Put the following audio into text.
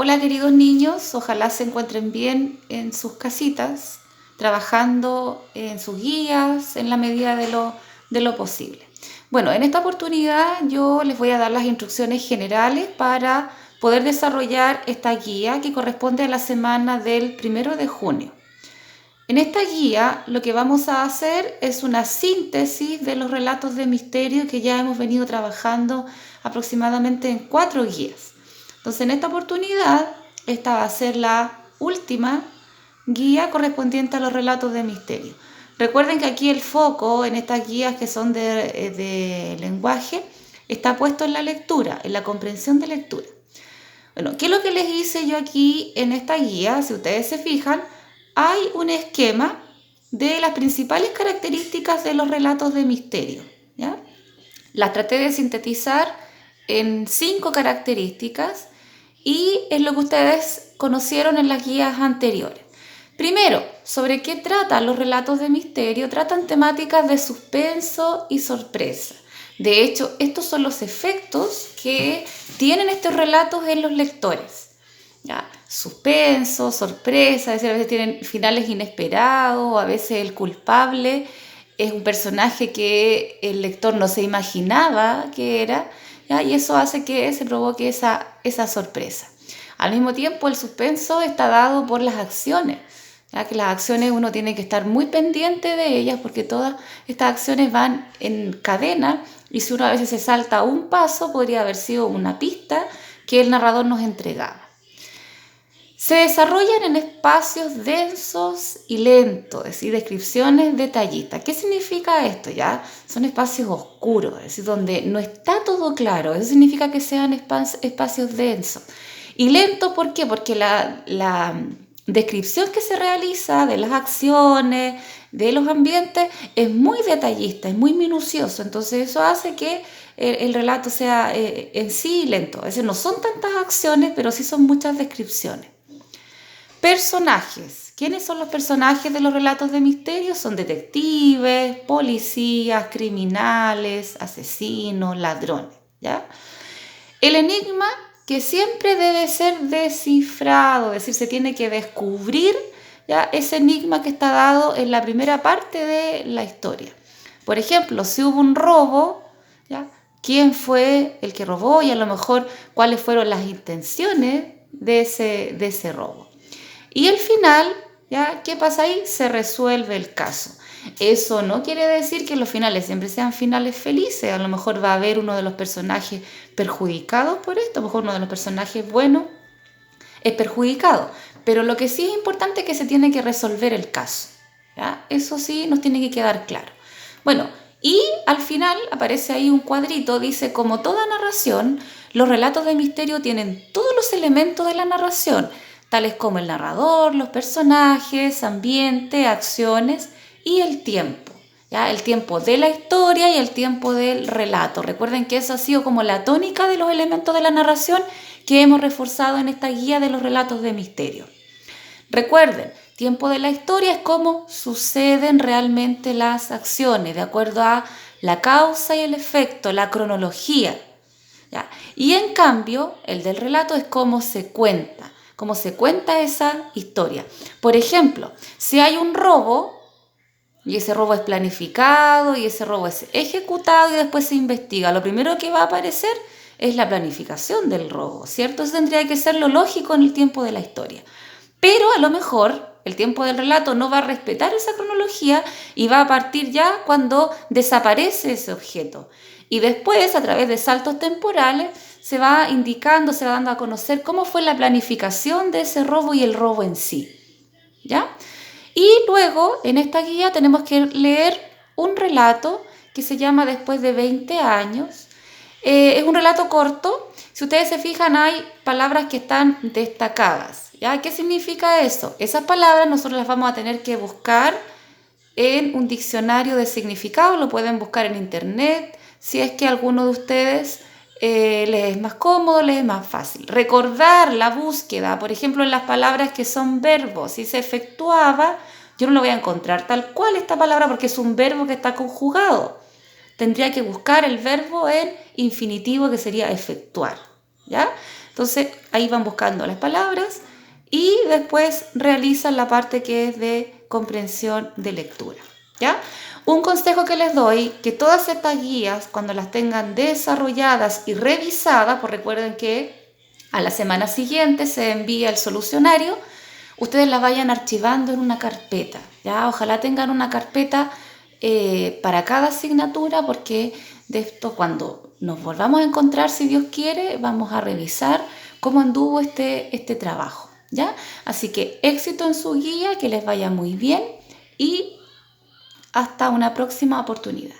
Hola queridos niños, ojalá se encuentren bien en sus casitas, trabajando en sus guías en la medida de lo posible. Bueno, en esta oportunidad yo les voy a dar las instrucciones generales para poder desarrollar esta guía que corresponde a la semana del 1 de junio. En esta guía lo que vamos a hacer es una síntesis de los relatos de misterio que ya hemos venido trabajando aproximadamente en 4 guías. Entonces, en esta oportunidad, esta va a ser la última guía correspondiente a los relatos de misterio. Recuerden que aquí el foco en estas guías que son de lenguaje está puesto en la lectura, en la comprensión de lectura. Bueno, ¿qué es lo que les hice yo aquí en esta guía? Si ustedes se fijan, hay un esquema de las principales características de los relatos de misterio, ¿ya? Las traté de sintetizar en 5 características y es lo que ustedes conocieron en las guías anteriores. Primero, ¿sobre qué tratan los relatos de misterio? Tratan temáticas de suspenso y sorpresa. De hecho, estos son los efectos que tienen estos relatos en los lectores. ¿Ya? Suspenso, sorpresa, es decir, a veces tienen finales inesperados, a veces el culpable es un personaje que el lector no se imaginaba que era, ¿ya? Y eso hace que se provoque esa sorpresa. Al mismo tiempo, el suspenso está dado por las acciones, ya que las acciones uno tiene que estar muy pendiente de ellas porque todas estas acciones van en cadena y si uno a veces se salta un paso podría haber sido una pista que el narrador nos entregaba. Se desarrollan en espacios densos y lentos, es decir, descripciones detallistas. ¿Qué significa esto? Ya son espacios oscuros, es decir, donde no está todo claro. Eso significa que sean espacios densos. Y lento, ¿por qué? Porque la descripción que se realiza de las acciones, de los ambientes, es muy detallista, es muy minucioso. Entonces eso hace que el relato sea en sí lento. Es decir, no son tantas acciones, pero sí son muchas descripciones. Personajes. ¿Quiénes son los personajes de los relatos de misterio? Son detectives, policías, criminales, asesinos, ladrones, ¿ya? El enigma que siempre debe ser descifrado, es decir, se tiene que descubrir, ¿ya?, ese enigma que está dado en la primera parte de la historia. Por ejemplo, si hubo un robo, ¿ya?, ¿quién fue el que robó? Y a lo mejor cuáles fueron las intenciones de ese robo. Y el final, ¿ya? ¿Qué pasa ahí? Se resuelve el caso. Eso no quiere decir que los finales siempre sean finales felices. A lo mejor va a haber uno de los personajes perjudicados por esto, a lo mejor uno de los personajes buenos es perjudicado. Pero lo que sí es importante es que se tiene que resolver el caso, ¿ya? Eso sí nos tiene que quedar claro. Bueno, y al final aparece ahí un cuadrito, dice, como toda narración, los relatos de misterio tienen todos los elementos de la narración, tales como el narrador, los personajes, ambiente, acciones y el tiempo. ¿Ya? El tiempo de la historia y el tiempo del relato. Recuerden que esa ha sido como la tónica de los elementos de la narración que hemos reforzado en esta guía de los relatos de misterio. Recuerden, tiempo de la historia es cómo suceden realmente las acciones, de acuerdo a la causa y el efecto, la cronología. ¿Ya? Y en cambio, el del relato es cómo se cuenta esa historia. Por ejemplo, si hay un robo, y ese robo es planificado, y ese robo es ejecutado, y después se investiga, lo primero que va a aparecer es la planificación del robo, ¿cierto? Eso tendría que ser lo lógico en el tiempo de la historia. Pero a lo mejor el tiempo del relato no va a respetar esa cronología y va a partir ya cuando desaparece ese objeto. Y después, a través de saltos temporales, se va indicando, se va dando a conocer cómo fue la planificación de ese robo y el robo en sí. ¿Ya? Y luego, en esta guía, tenemos que leer un relato que se llama Después de 20 años. Es un relato corto. Si ustedes se fijan, hay palabras que están destacadas. ¿Ya? ¿Qué significa eso? Esas palabras nosotros las vamos a tener que buscar en un diccionario de significado. Lo pueden buscar en internet, si es que a alguno de ustedes les es más cómodo, les es más fácil. Recordar la búsqueda, por ejemplo, en las palabras que son verbos. Si se efectuaba, yo no lo voy a encontrar tal cual esta palabra porque es un verbo que está conjugado. Tendría que buscar el verbo en infinitivo que sería efectuar, ¿ya? Entonces, ahí van buscando las palabras y después realizan la parte que es de comprensión de lectura, ¿ya? Un consejo que les doy, que todas estas guías, cuando las tengan desarrolladas y revisadas, pues recuerden que a la semana siguiente se envía el solucionario, ustedes las vayan archivando en una carpeta, ¿ya? Ojalá tengan una carpeta para cada asignatura, porque de esto, cuando nos volvamos a encontrar, si Dios quiere, vamos a revisar cómo anduvo este trabajo, ¿ya? Así que éxito en su guía, que les vaya muy bien y hasta una próxima oportunidad.